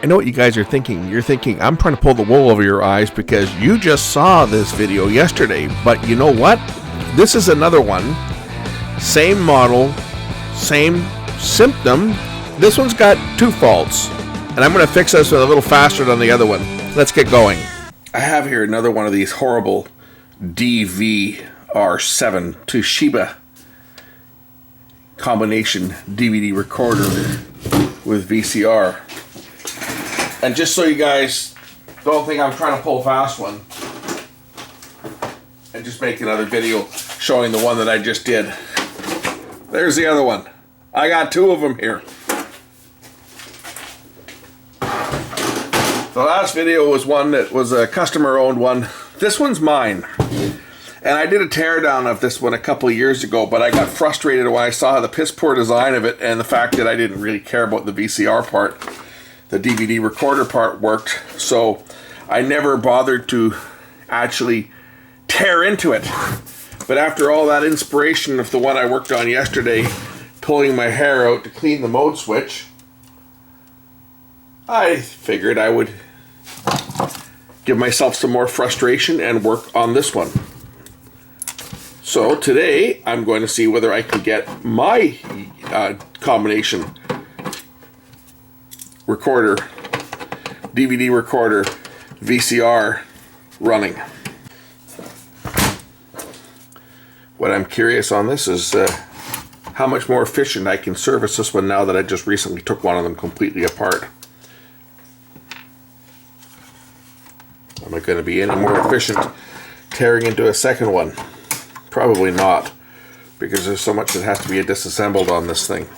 I know what you guys are thinking. You're thinking, I'm trying to pull the wool over your eyes because you just saw this video yesterday. But you know what? This is another one. Same model, same symptom. This one's got two faults. And I'm going to fix this a little faster than the other one. Let's get going. I have here another one of these horrible DVR7 Toshiba combination DVD recorder with VCR. And just so you guys don't think I'm trying to pull a fast one, and just make another video showing the one that I just did. There's the other one. I got two of them here. The last video was one that was a customer owned one. This one's mine. And I did a teardown of this one a couple of years ago, but I got frustrated when I saw the piss poor design of it and the fact that I didn't really care about the VCR part. The DVD recorder part worked, so I never bothered to actually tear into it. But after all that inspiration of the one I worked on yesterday, pulling my hair out to clean the mode switch, I figured I would give myself some more frustration and work on this one. So today I'm going to see whether I can get my combination recorder, DVD recorder, VCR running. What I'm curious on this is how much more efficient I can service this one now that I just recently took one of them completely apart. Am I going to be any more efficient tearing into a second one? Probably not, because there's so much that has to be disassembled on this thing.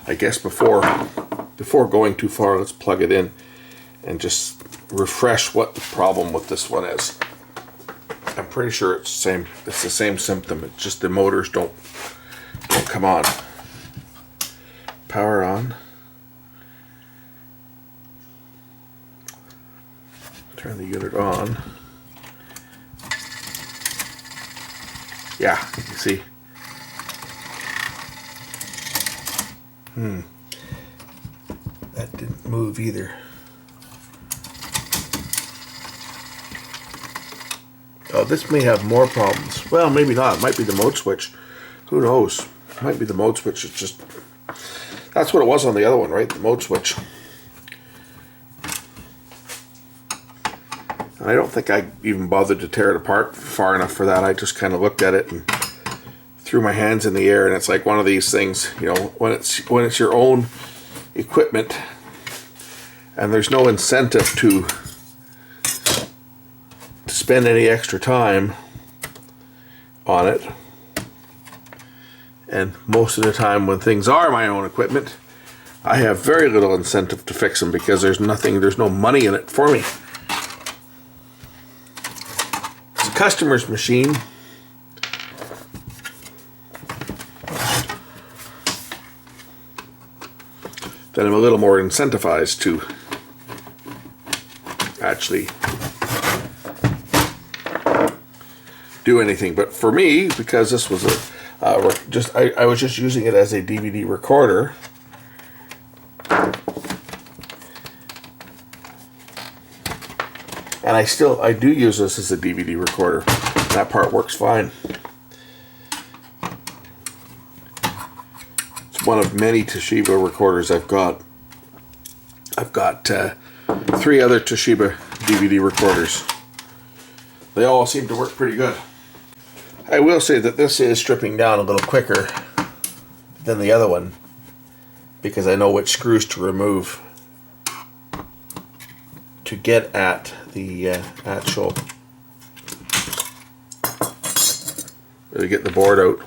I guess before going too far, let's plug it in and just refresh what the problem with this one is. I'm pretty sure it's the same symptom. It's just the motors don't come on. Power on. Turn the unit on. Yeah, you see. That didn't move either. Oh, this may have more problems. Well, maybe not. It might be the mode switch. Who knows? It might be the mode switch. It's just... That's what it was on the other one, right? The mode switch. And I don't think I even bothered to tear it apart far enough for that. I just kind of looked at it and threw my hands in the air, and it's like one of these things, you know, when it's your own equipment and there's no incentive to spend any extra time on it, and most of the time when things are my own equipment, I have very little incentive to fix them because there's no money in it for me. It's a customer's machine. Then I'm a little more incentivized to actually do anything. But for me, because this was I was just using it as a DVD recorder, and I do use this as a DVD recorder. That part works fine. One of many Toshiba recorders I've got. I've got 3 other Toshiba DVD recorders. They all seem to work pretty good. I will say that this is stripping down a little quicker than the other one because I know which screws to remove to get at the actual, really get the board out.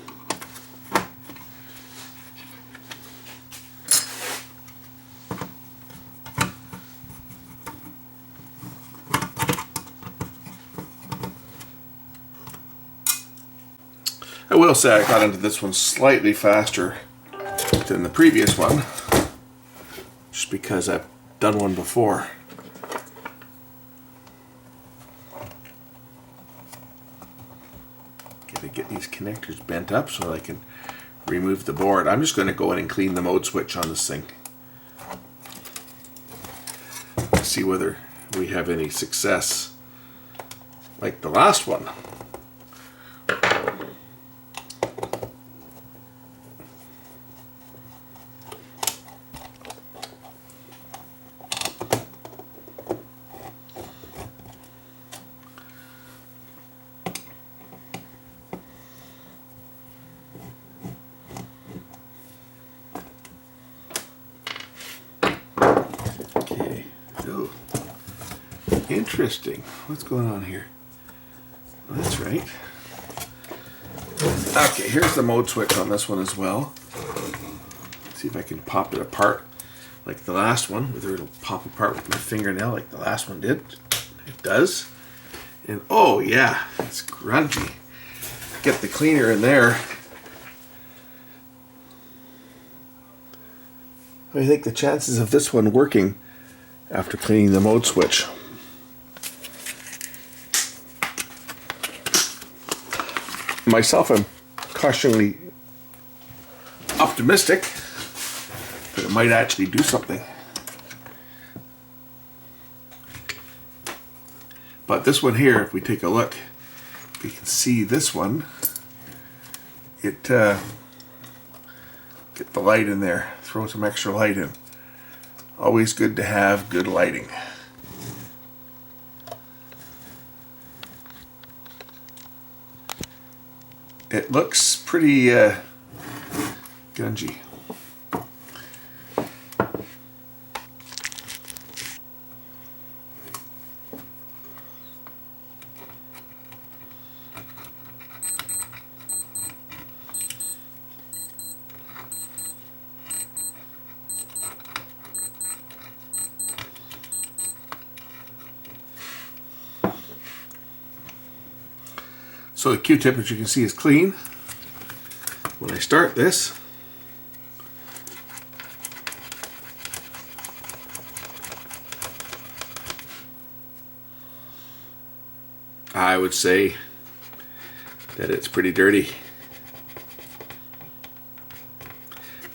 I will say I got into this one slightly faster than the previous one, just because I've done one before. Gotta get these connectors bent up so I can remove the board. I'm just going to go in and clean the mode switch on this thing. See whether we have any success like the last one. Interesting. What's going on here? Well, that's right. Okay, here's the mode switch on this one as well. Let's see if I can pop it apart like the last one, whether it'll pop apart with my fingernail like the last one did. It does. And oh yeah, it's grungy. Get the cleaner in there. What do you think the chances of this one working after cleaning the mode switch? Myself, I'm cautiously optimistic that it might actually do something. But this one here, if we take a look, we can see this one. It get the light in there, throw some extra light in. Always good to have good lighting. It looks pretty gungy. So the Q-tip, as you can see, is clean. When I start this, I would say that it's pretty dirty.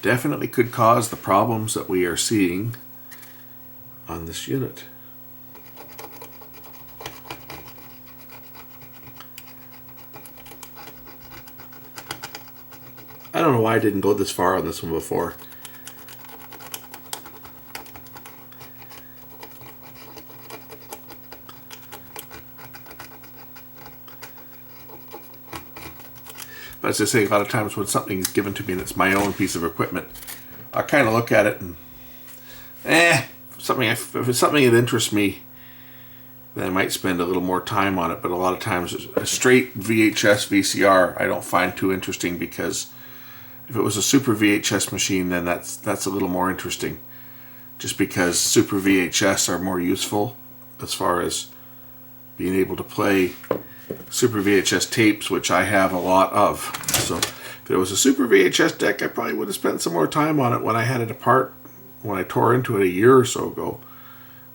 Definitely could cause the problems that we are seeing on this unit. I don't know why I didn't go this far on this one before. But as I say, a lot of times when something is given to me and it's my own piece of equipment, I kind of look at it and, if it's something that interests me, then I might spend a little more time on it. But a lot of times, a straight VHS VCR I don't find too interesting, because if it was a Super VHS machine, then that's a little more interesting, just because Super VHS are more useful as far as being able to play Super VHS tapes, which I have a lot of. So if it was a Super VHS deck, I probably would have spent some more time on it when I had it apart, when I tore into it a year or so ago.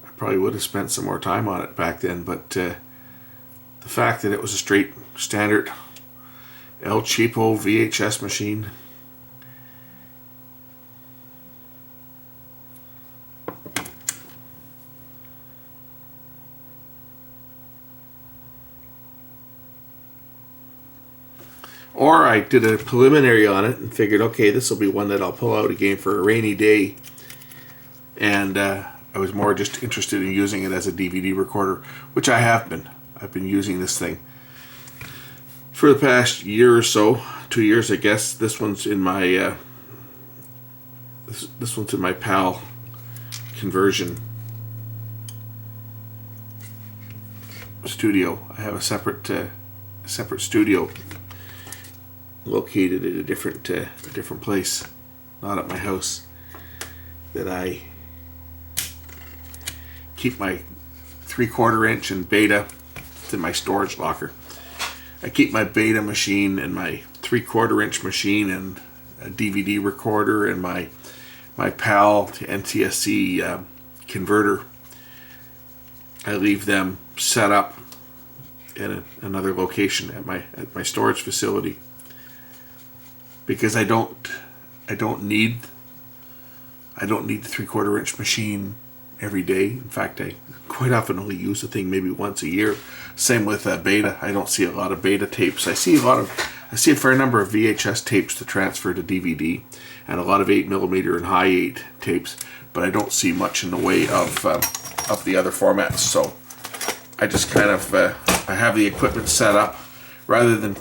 I probably would have spent some more time on it back then, but the fact that it was a straight standard El Cheapo VHS machine, or I did a preliminary on it and figured, okay, this will be one that I'll pull out again for a rainy day. And I was more just interested in using it as a DVD recorder, which I have been. I've been using this thing for the past year or so, 2 years, I guess. This one's in my this one's in my PAL conversion studio. I have a separate studio located at a different place, not at my house, that I keep my 3/4 inch and beta. It's in my storage locker. I keep my beta machine and my 3/4-inch machine and a DVD recorder and my PAL to NTSC converter. I leave them set up in another location at my storage facility because I don't need the 3/4-inch machine every day. In fact, I quite often only use the thing maybe once a year. Same with beta. I don't see a lot of beta tapes. I see a fair number of VHS tapes to transfer to DVD, and a lot of 8mm and high 8 tapes, but I don't see much in the way of the other formats. So I just kind of I have the equipment set up rather than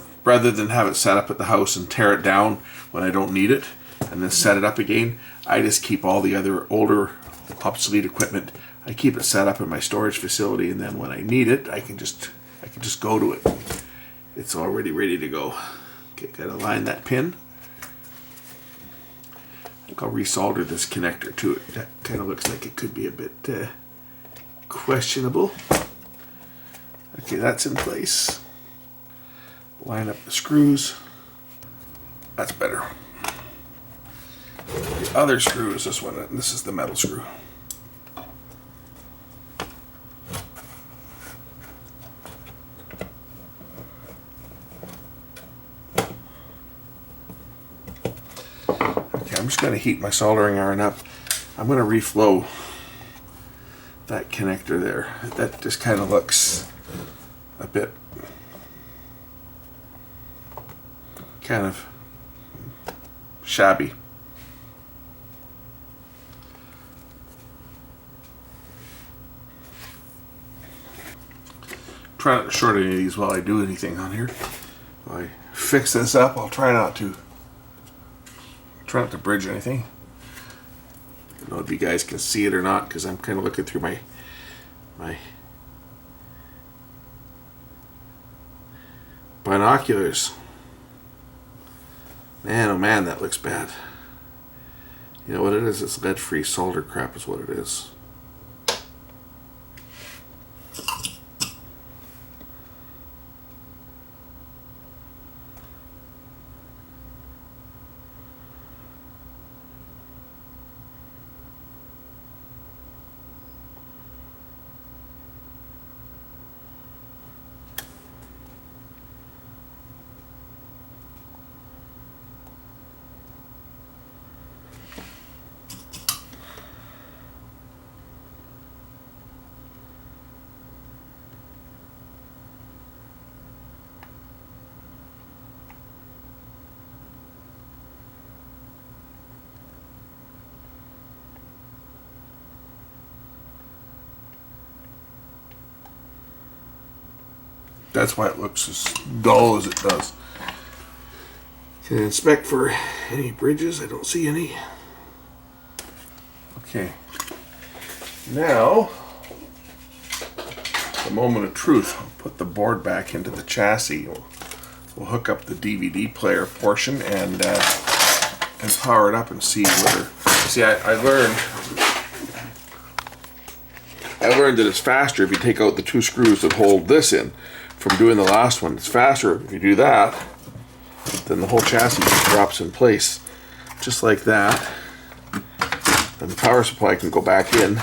have it set up at the house and tear it down when I don't need it and then set it up again. I just keep all the other older obsolete equipment. I keep it set up in my storage facility, and then when I need it, I can just go to it. It's already ready to go. Okay, gotta line that pin. I think I'll resolder this connector to it. That kind of looks like it could be a bit questionable. Okay, that's in place. Line up the screws. That's better. The other screw is this one, and this is the metal screw. Okay, I'm just going to heat my soldering iron up. I'm going to reflow that connector there. That just kind of looks a bit kind of shabby. Try not to short any of these while I do anything on here. While I fix this up, I'll try not to bridge anything. I don't know if you guys can see it or not because I'm kind of looking through my binoculars. Man, oh man, that looks bad. You know what it is? It's lead-free solder crap is what it is. That's why it looks as dull as it does. Can inspect for any bridges. I don't see any. Okay. Now, the moment of truth. I'll put the board back into the chassis. We'll hook up the DVD player portion and power it up and see whether. See, I learned that it's faster if you take out the two screws that hold this in. From doing the last one, it's faster if you do that. Then the whole chassis just drops in place, just like that. And the power supply can go back in.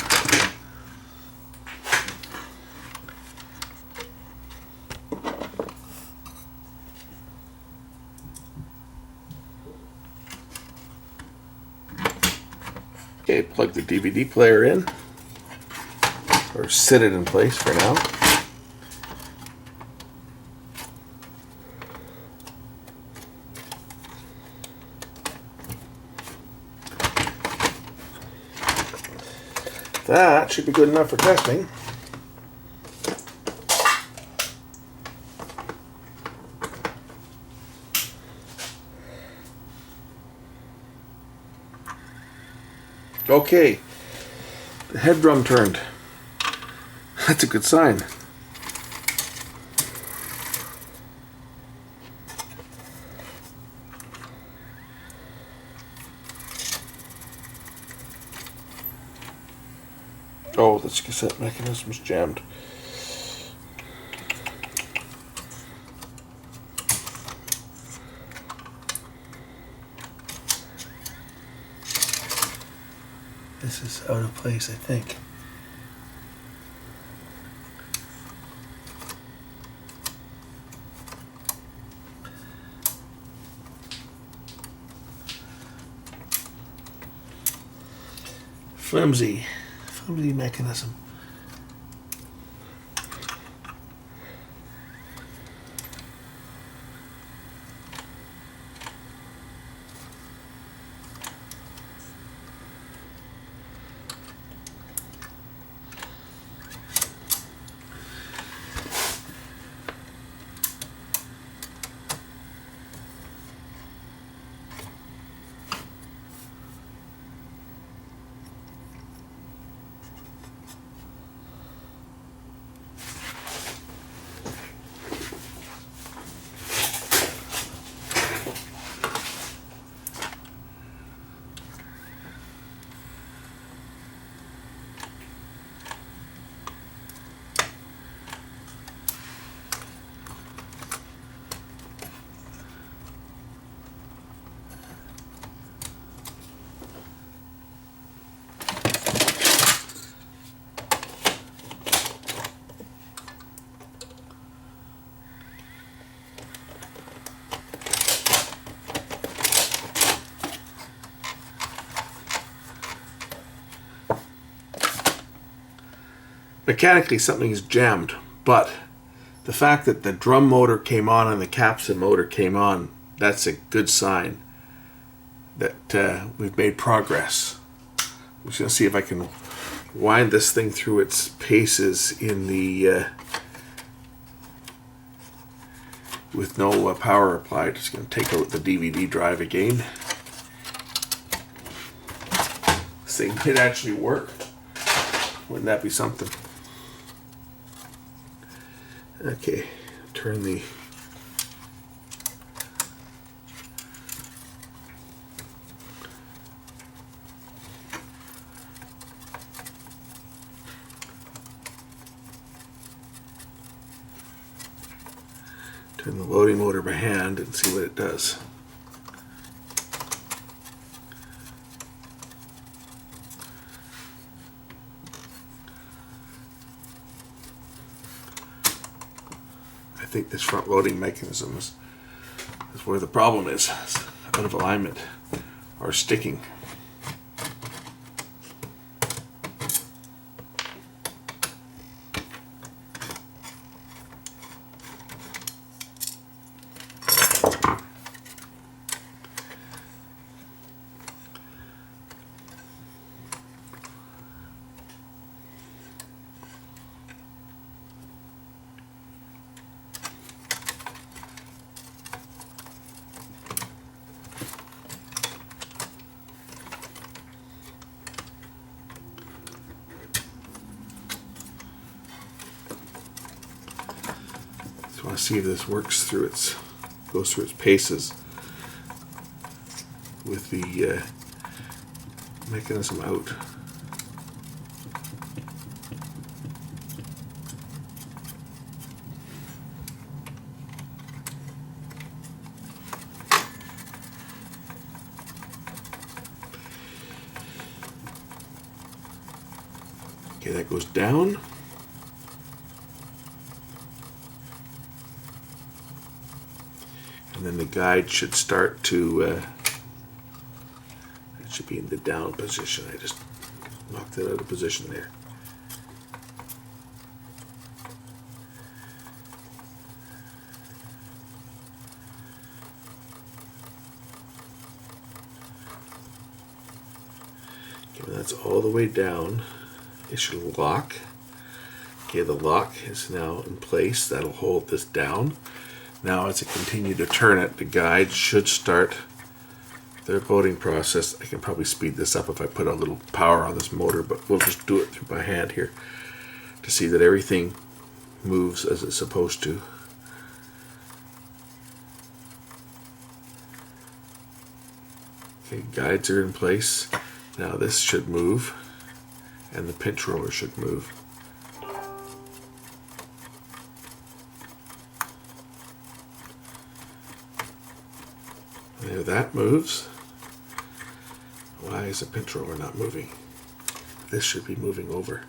Okay, plug the DVD player in, or sit it in place for now. That should be good enough for testing. Okay, the head drum turned. That's a good sign. Oh, this cassette mechanism's jammed. This is out of place, I think. Flimsy mechanism. Mechanically something is jammed, but the fact that the drum motor came on and the capstan motor came on, that's a good sign that we've made progress. I'm just going to see if I can wind this thing through its paces in the with no power applied. Just going to take out the DVD drive again. This thing could actually work. Wouldn't that be something? Okay, turn the loading motor by hand and see what it does. I think this front loading mechanism is where the problem is. It's out of alignment or sticking. I want to see if this works through goes through its paces with the mechanism out. Okay, that goes down. And then the guide should start to, it should be in the down position. I just knocked it out of position there. Okay, when that's all the way down, it should lock. Okay, the lock is now in place. That'll hold this down. Now as I continue to turn it, the guide should start their loading process. I can probably speed this up if I put a little power on this motor, but we'll just do it through my hand here to see that everything moves as it's supposed to. Okay, guides are in place. Now this should move, and the pinch roller should move. There, that moves. Why is the pinch roller not moving? this should be moving over.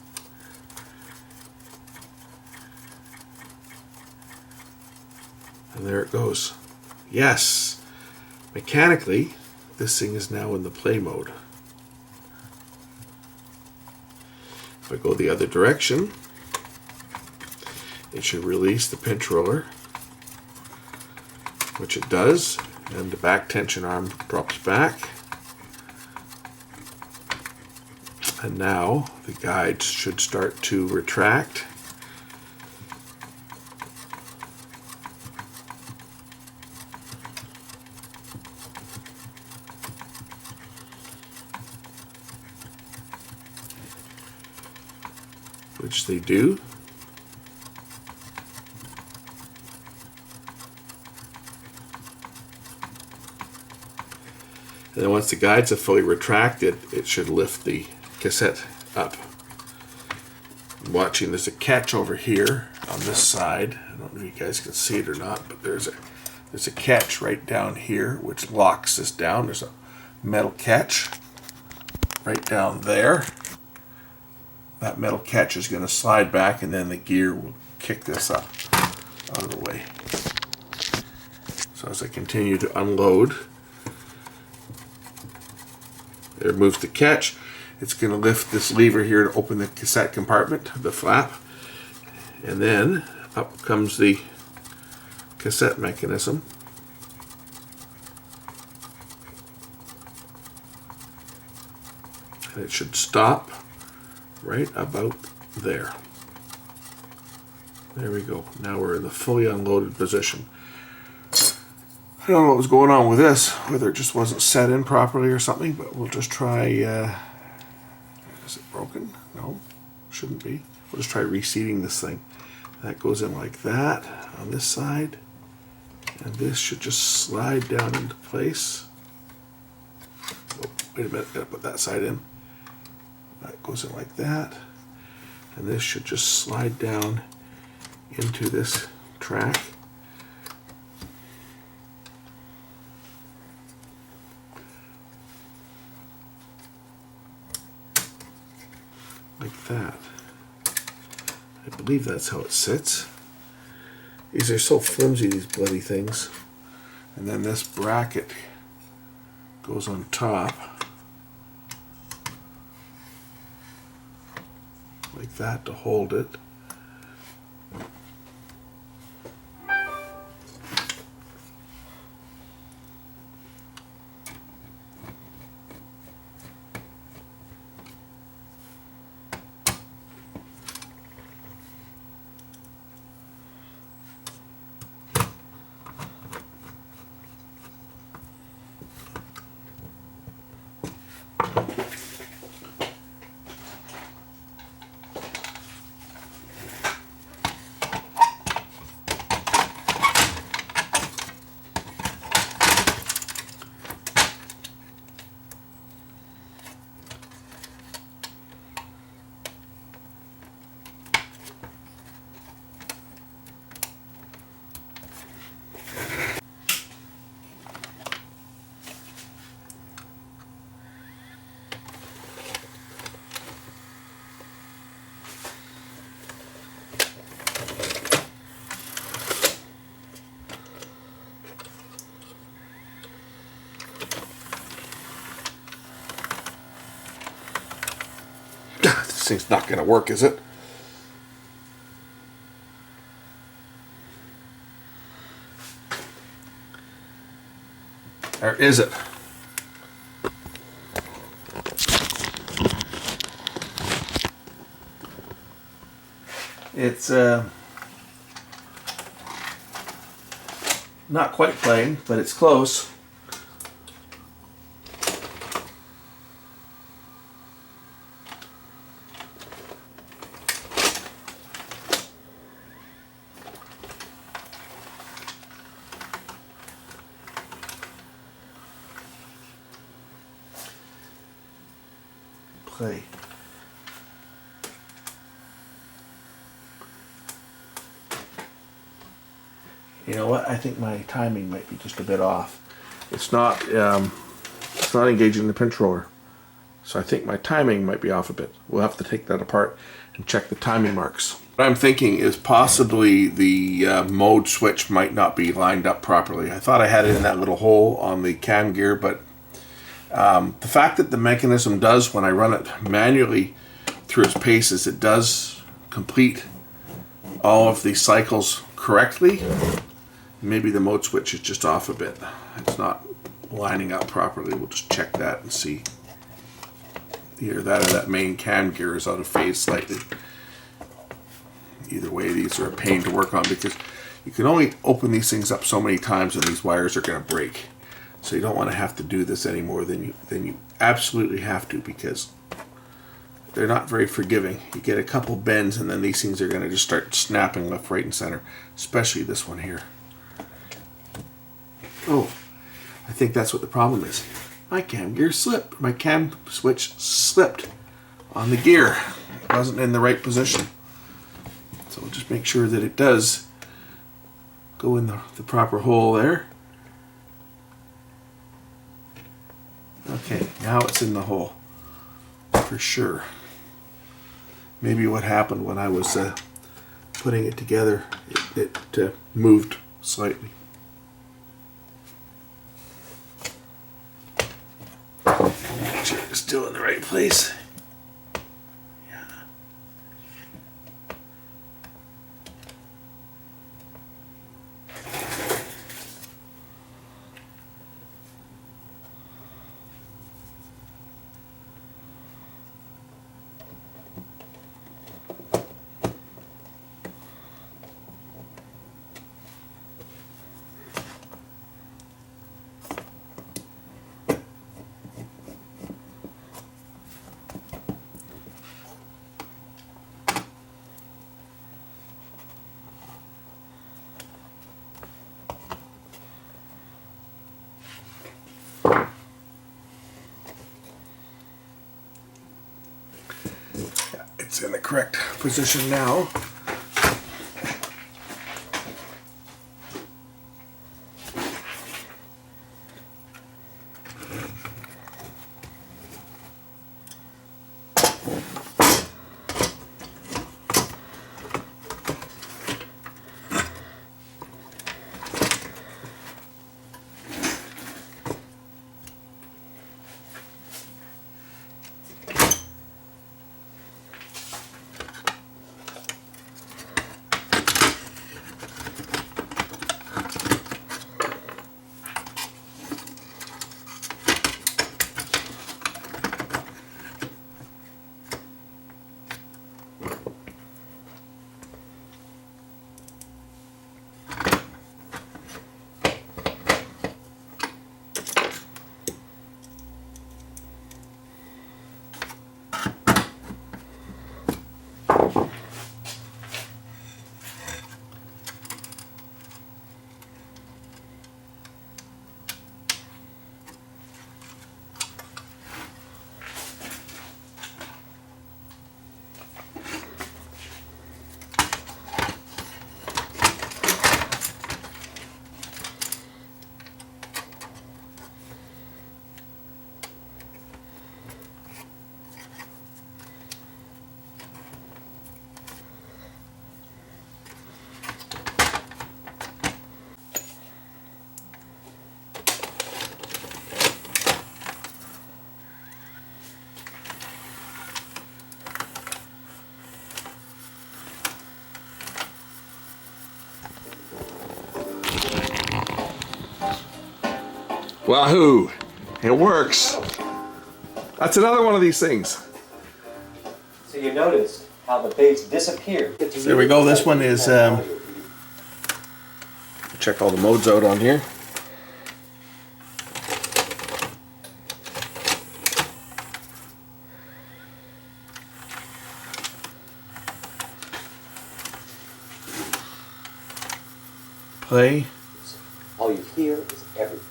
And there it goes. Yes! Mechanically, this thing is now in the play mode. If I go the other direction, it should release the pinch roller, which it does, and the back tension arm drops back. And now the guides should start to retract. Which they do. And then once the guides have fully retracted, it should lift the cassette up. I'm watching, there's a catch over here on this side. I don't know if you guys can see it or not, but there's a catch right down here which locks this down. There's a metal catch right down there. That metal catch is going to slide back, and then the gear will kick this up out of the way. So as I continue to unload, there moves the catch. It's going to lift this lever here to open the cassette compartment, the flap, and then up comes the cassette mechanism. And it should stop right about there. There we go. Now we're in the fully unloaded position. I don't know what was going on with this, whether it just wasn't set in properly or something, but we'll just try, is it broken? No, shouldn't be. We'll just try reseating this thing. That goes in like that on this side, and this should just slide down into place. Oh, wait a minute, gotta put that side in. That goes in like that, and this should just slide down into this track. Like that. I believe that's how it sits. These are so flimsy, these bloody things. And then this bracket goes on top. Like that to hold it. This thing's not going to work, is it? Or is it? It's not quite playing, but it's close. Play. You know what? I think my timing might be just a bit off. It's not engaging the pinch roller. So I think my timing might be off a bit. We'll have to take that apart and check the timing marks. What I'm thinking is possibly the mode switch might not be lined up properly. I thought I had it in that little hole on the cam gear, but the fact that the mechanism does, when I run it manually through its paces, it does complete all of the cycles correctly. Maybe the mode switch is just off a bit. It's not lining up properly. We'll just check that and see. Either that or that main cam gear is out of phase slightly. Either way, these are a pain to work on because you can only open these things up so many times and these wires are going to break. So you don't want to have to do this any more than you absolutely have to, because they're not very forgiving. You get a couple bends and then these things are going to just start snapping left, right, and center. Especially this one here. Oh, I think that's what the problem is. My cam gear slipped. My cam switch slipped on the gear. It wasn't in the right position. So we'll just make sure that it does go in the proper hole there. Okay, now it's in the hole for sure. Maybe what happened when I was putting it together, it moved slightly. Make sure it's still in the right place. It's in the correct position now. Wahoo! It works. That's another one of these things. So you noticed how the base disappeared. There we go. This one is, check all the modes out on here. Play. All you hear is everything.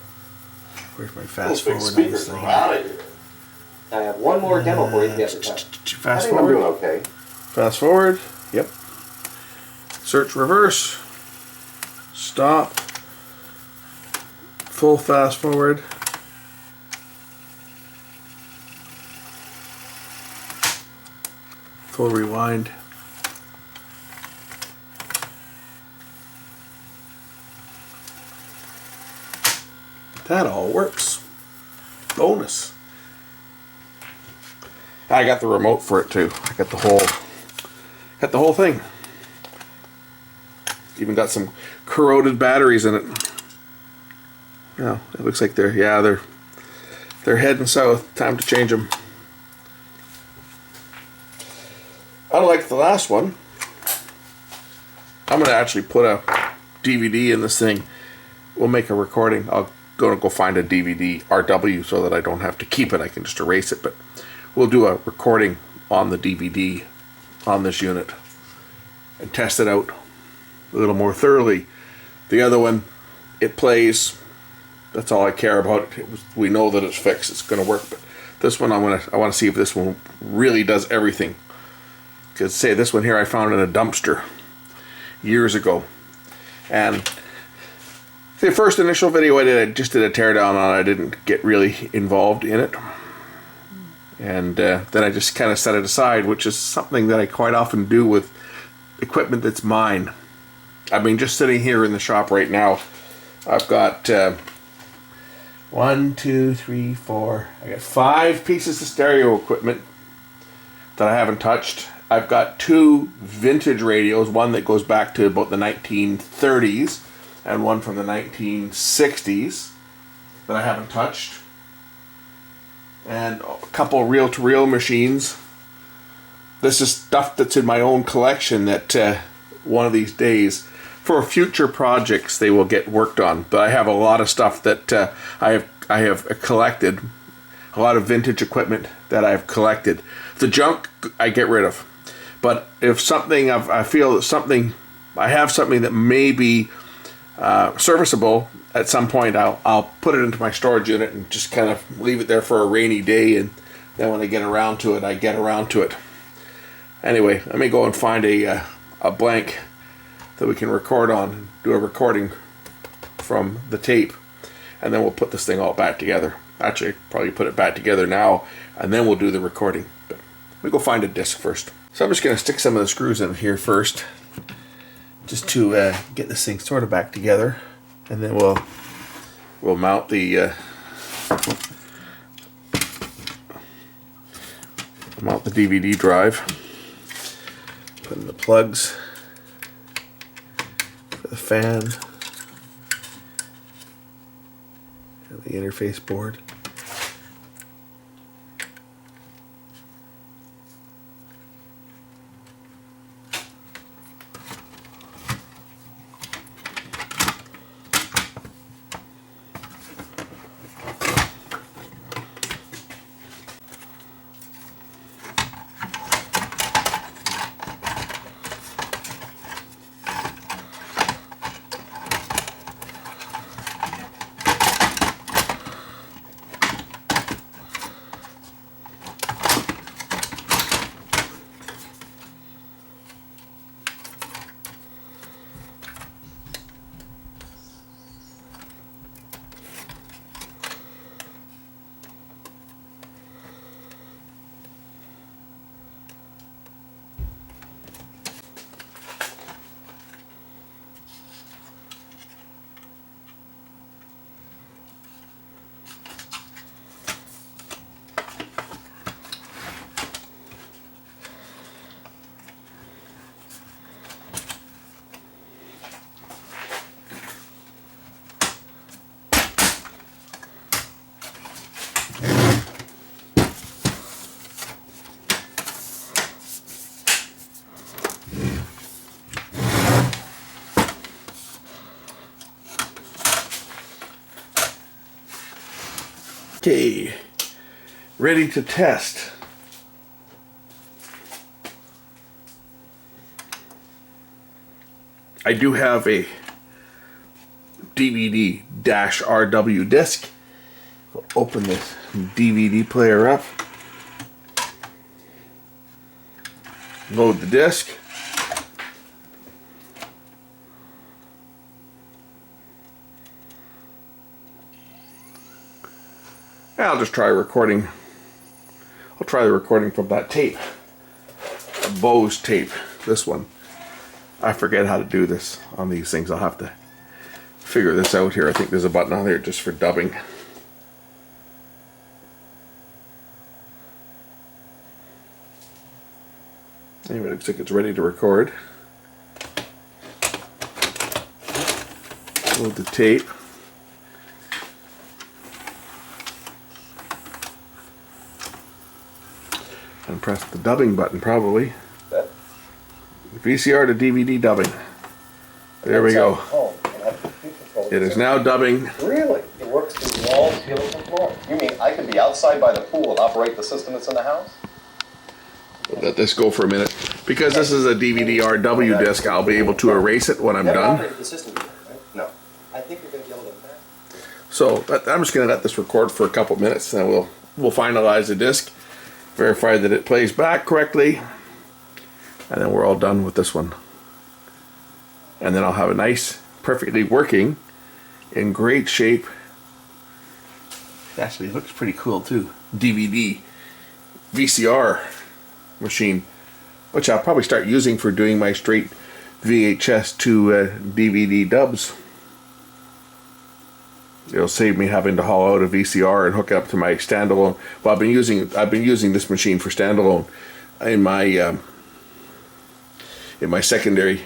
Where's my fast forward on this thing? Now I have one more demo for you to get the time. Fast forward. I'm doing okay. Fast forward. Yep. Search reverse. Stop. Full fast forward. Full rewind. That all works. Bonus. I got the remote for it too. I got the whole thing. Even got some corroded batteries in it. Yeah, it looks like they're heading south. Time to change them. Unlike the last one, I'm gonna actually put a DVD in this thing. We'll make a recording. I'll go find a dvd+rw so that I don't have to keep it. I can just erase it. But we'll do a recording on the DVD on this unit and test it out a little more thoroughly. The other one, it plays. That's all I care about. We know that it's fixed. It's going to work. But this one, I want to see if this one really does everything. Because say this one here, I found in a dumpster years ago, and the first initial video I did, I just did a teardown on it. I didn't get really involved in it, and then I just kind of set it aside, which is something that I quite often do with equipment that's mine. I mean, just sitting here in the shop right now, I've got 1, 2, 3, 4. I got 5 pieces of stereo equipment that I haven't touched. I've got 2 vintage radios, one that goes back to about the 1930s and one from the 1960s that I haven't touched, and a couple reel-to-reel machines. This is stuff that's in my own collection that one of these days, for future projects, they will get worked on. But I have a lot of stuff that I have collected, a lot of vintage equipment that I've collected. The junk I get rid of. But if something I feel that I have something that may be serviceable at some point, I'll put it into my storage unit and just kind of leave it there for a rainy day, and then when I get around to it, I get around to it. Anyway, let me go and find a blank that we can record on, and do a recording from the tape, and then we'll put this thing all back together. Actually, probably put it back together now, and then we'll do the recording. But let me go find a disc first. So I'm just going to stick some of the screws in here first, just to get this thing sort of back together, and then we'll mount the DVD drive. Put in the plugs for the fan and the interface board. Okay, ready to test. I do have a dvd+rw disc. We'll open this DVD player up, load the disc. I'll just try recording. I'll try the recording from that tape. Bose tape. This one. I forget how to do this on these things. I'll have to figure this out here. I think there's a button on there just for dubbing. Anyway, it looks like it's ready to record. Load the tape. And press the dubbing button probably. VCR to DVD dubbing. There we go. It is now dubbing. Really? It works through walls, ceilings, and floors. You mean I could be outside by the pool and operate the system that's in the house? We'll let this go for a minute. Because this is a dvd+rw disc, I'll be able to erase it when I'm done. The system, right? No. I think you're going to be able to. So I'm just going to let this record for a couple minutes, and we'll finalize the disc, verify that it plays back correctly, and then we're all done with this one. And then I'll have a nice, perfectly working, in great shape. Actually, it looks pretty cool too. DVD VCR machine, which I'll probably start using for doing my straight VHS to DVD dubs. It'll save me having to haul out a VCR and hook it up to my standalone. Well, I've been using this machine for standalone in my secondary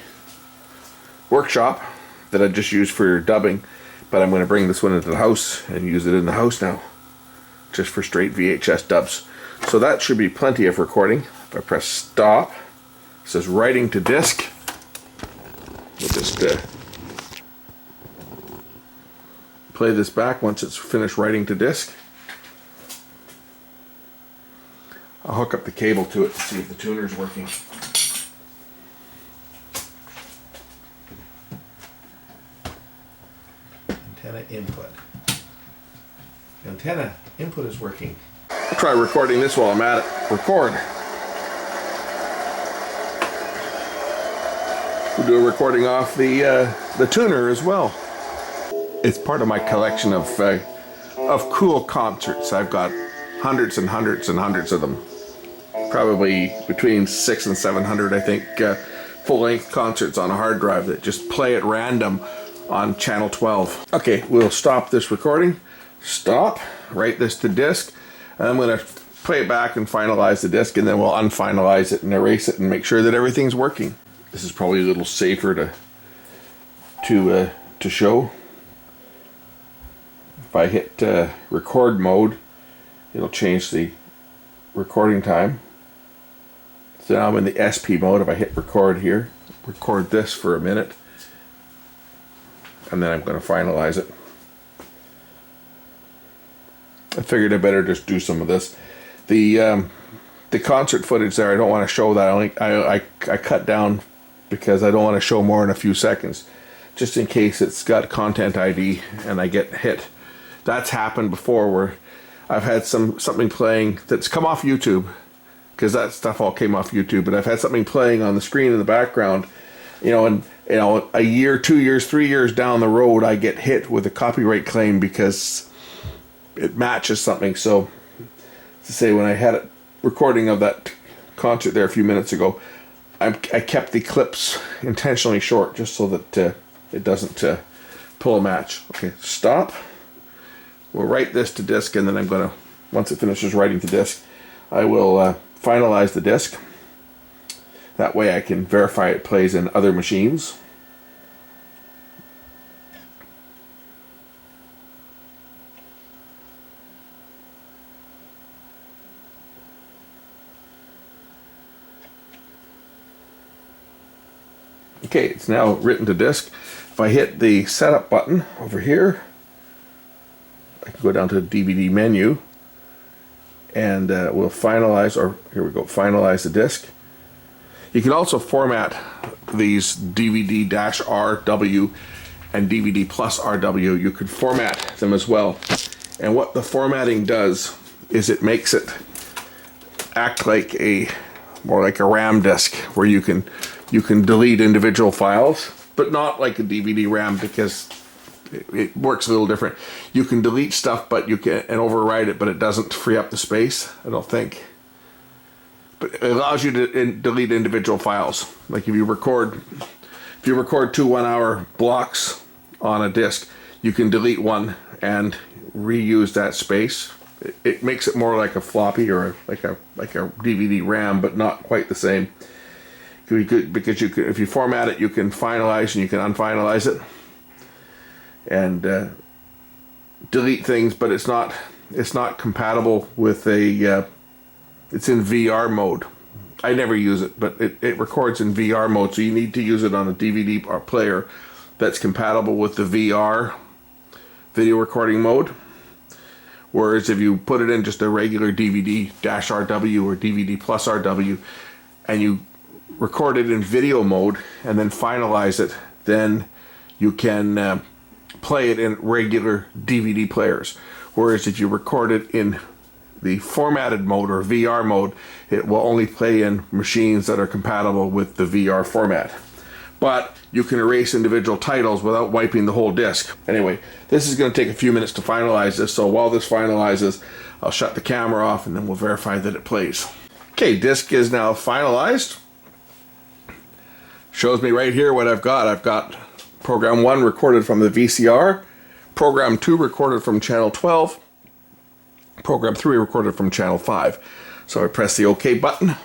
workshop that I just use for dubbing, but I'm going to bring this one into the house and use it in the house now, just for straight VHS dubs. So that should be plenty of recording. If I press stop, it says writing to disk. We'll just play this back once it's finished writing to disk. I'll hook up the cable to it to see if the tuner's working. Antenna input. The antenna input is working. I'll try recording this while I'm at it. Record. We'll do a recording off the tuner as well. It's part of my collection of cool concerts. I've got hundreds and hundreds and hundreds of them. Probably between 600 and 700, I think, full-length concerts on a hard drive that just play at random on channel 12. Okay, we'll stop this recording. Stop. Write this to disk. And I'm going to play it back and finalize the disk, and then we'll unfinalize it and erase it and make sure that everything's working. This is probably a little safer to show. If I hit record mode, it'll change the recording time. So now I'm in the SP mode. If I hit record here, record this for a minute, and then I'm going to finalize it. I figured I better just do some of this. The concert footage there, I don't want to show that. I cut down because I don't want to show more than a few seconds, just in case it's got content ID and I get hit. That's happened before where I've had something playing that's come off YouTube, because that stuff all came off YouTube, but I've had something playing on the screen in the background, and a year, 2 years, 3 years down the road, I get hit with a copyright claim because it matches something. So to say, when I had a recording of that concert there a few minutes ago, I kept the clips intentionally short just so that it doesn't pull a match. Okay, stop. We'll write this to disk, and then I'm going to, once it finishes writing to disk, I will finalize the disk. That way I can verify it plays in other machines. Okay, it's now written to disk. If I hit the setup button over here, I can go down to the DVD menu, and we'll finalize, or here we go, finalize the disk. You can also format these dvd-rw and dvd+rw. You can format them as well. And what the formatting does is it makes it act like more like a RAM disk, where you can delete individual files, but not like a DVD RAM, because it works a little different. You can delete stuff, but you can override it, but it doesn't free up the space, I don't think. but it allows you to delete individual files. Like if you record 2 1-hour blocks on a disc, you can delete one and reuse that space. It makes it more like a floppy or like a DVD RAM, but not quite the same. Because you can, if you format it, you can finalize and you can unfinalize it and delete things, but it's not compatible with a. It's in VR mode. I never use it, but it records in VR mode, so you need to use it on a DVD player that's compatible with the VR video recording mode. Whereas if you put it in just a regular dvd+rw or dvd+rw and you record it in video mode and then finalize it, then you can play it in regular DVD players. Whereas if you record it in the formatted mode or VR mode, it will only play in machines that are compatible with the VR format. But you can erase individual titles without wiping the whole disc. Anyway, this is going to take a few minutes to finalize this, so while this finalizes, I'll shut the camera off and then we'll verify that it plays. Okay, disc is now finalized. Shows me right here what I've got. I've got program 1 recorded from the VCR, program 2 recorded from channel 12, program 3 recorded from channel 5. So I press the OK button.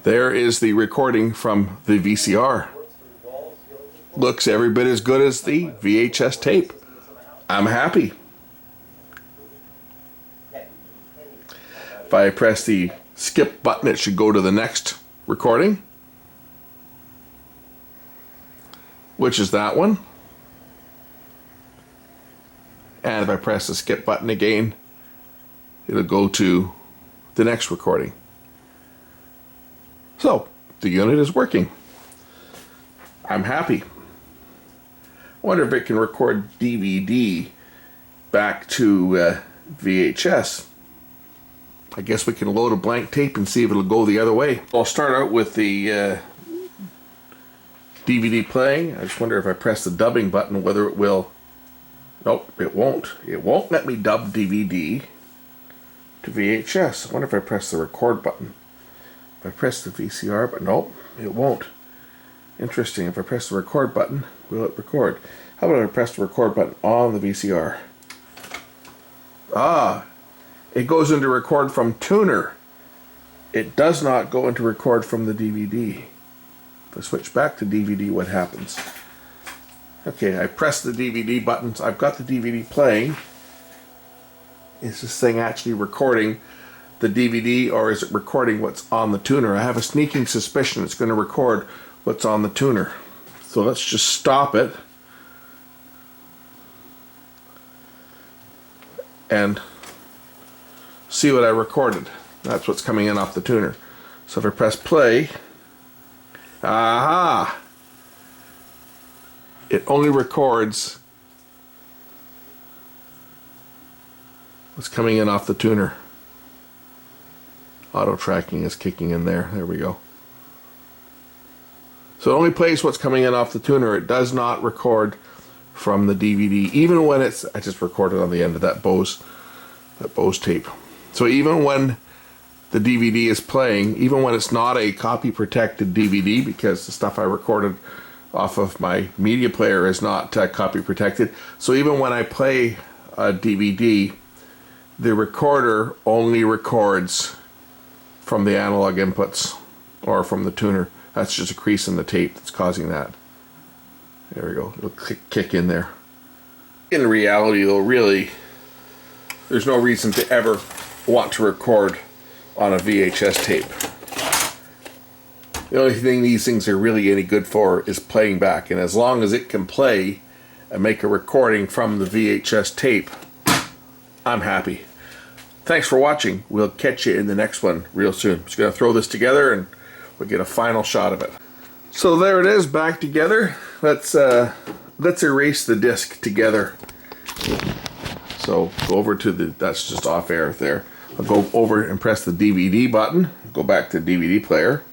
There is the recording from the VCR. Looks every bit as good as the VHS tape. I'm happy. If I press the skip button, it should go to the next recording, which is that one. And if I press the skip button again, it'll go to the next recording. So, the unit is working. I'm happy. I wonder if it can record DVD back to VHS. I guess we can load a blank tape and see if it'll go the other way. I'll start out with the DVD playing. I just wonder if I press the dubbing button whether it will. Nope, it won't. It won't let me dub DVD to VHS. I wonder if I press the record button. If I press the VCR button, nope, it won't. Interesting. If I press the record button, will it record? How about if I press the record button on the VCR? Ah, it goes into record from tuner. It does not go into record from the DVD. If I switch back to DVD, what happens? Okay, I press the DVD buttons. I've got the DVD playing. Is this thing actually recording the DVD, or is it recording what's on the tuner? I have a sneaking suspicion it's going to record what's on the tuner. So let's just stop it and see what I recorded. That's what's coming in off the tuner. So if I press play, aha! It only records what's coming in off the tuner. Auto tracking is kicking in there. There we go. So it only plays what's coming in off the tuner. It does not record from the DVD, even when it's. I just recorded on the end of that Bose tape. So even when the DVD is playing, even when it's not a copy protected DVD, because the stuff I recorded off of my media player is not copy protected. So even when I play a DVD, the recorder only records from the analog inputs or from the tuner. That's just a crease in the tape that's causing that. There we go. It'll kick in there. In reality, though, really, there's no reason to ever want to record on a VHS tape. The only thing these things are really any good for is playing back, and as long as it can play and make a recording from the VHS tape, I'm happy. Thanks for watching. We'll catch you in the next one real soon. Just going to throw this together and we'll get a final shot of it. So there it is, back together. Let's erase the disc together. So go over to the, that's just off air there. I'll go over and press the DVD button, go back to DVD player,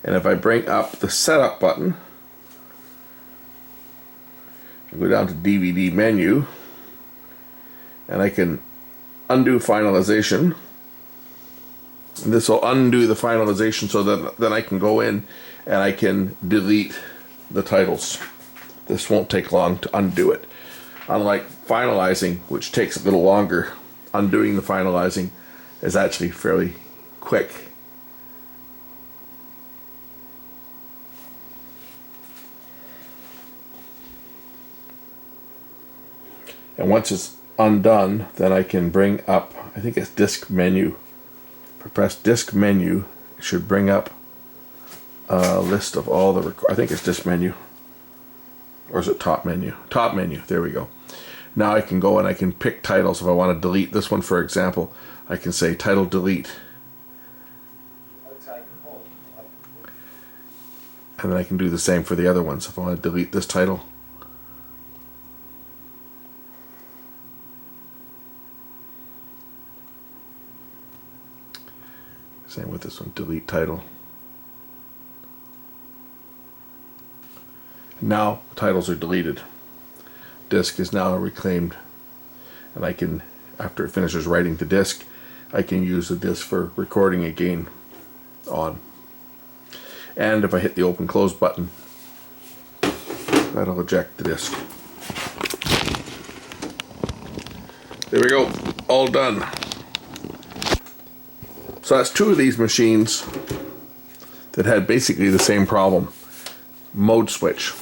and if I bring up the setup button, go down to DVD menu, and I can undo finalization. And this will undo the finalization so that then I can go in and I can delete the titles. This won't take long to undo it. Unlike finalizing, which takes a little longer, undoing the finalizing is actually fairly quick. And once it's undone, then I can bring up, I think it's disk menu. If I press disk menu, it should bring up a list of all the, I think it's disk menu. Or is it top menu? Top menu, there we go. Now I can go and I can pick titles. If I want to delete this one, for example, I can say title delete. And then I can do the same for the other ones. If I want to delete this title, same with this one, delete title. Now the titles are deleted. Disk is now reclaimed, and I can, after it finishes writing to disk, I can use the disk for recording again on. And if I hit the open close button, that'll eject the disk. There we go, all done. So that's two of these machines that had basically the same problem. Mode switch.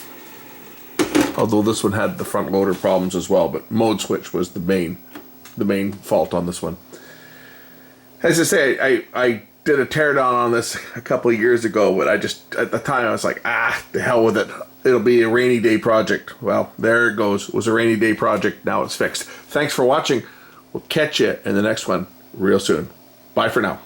Although this one had the front loader problems as well, but mode switch was the main fault on this one. As I say, I did a teardown on this a couple of years ago, but I just, at the time I was like, the hell with it. It'll be a rainy day project. Well, there it goes. It was a rainy day project. Now it's fixed. Thanks for watching. We'll catch you in the next one real soon. Bye for now.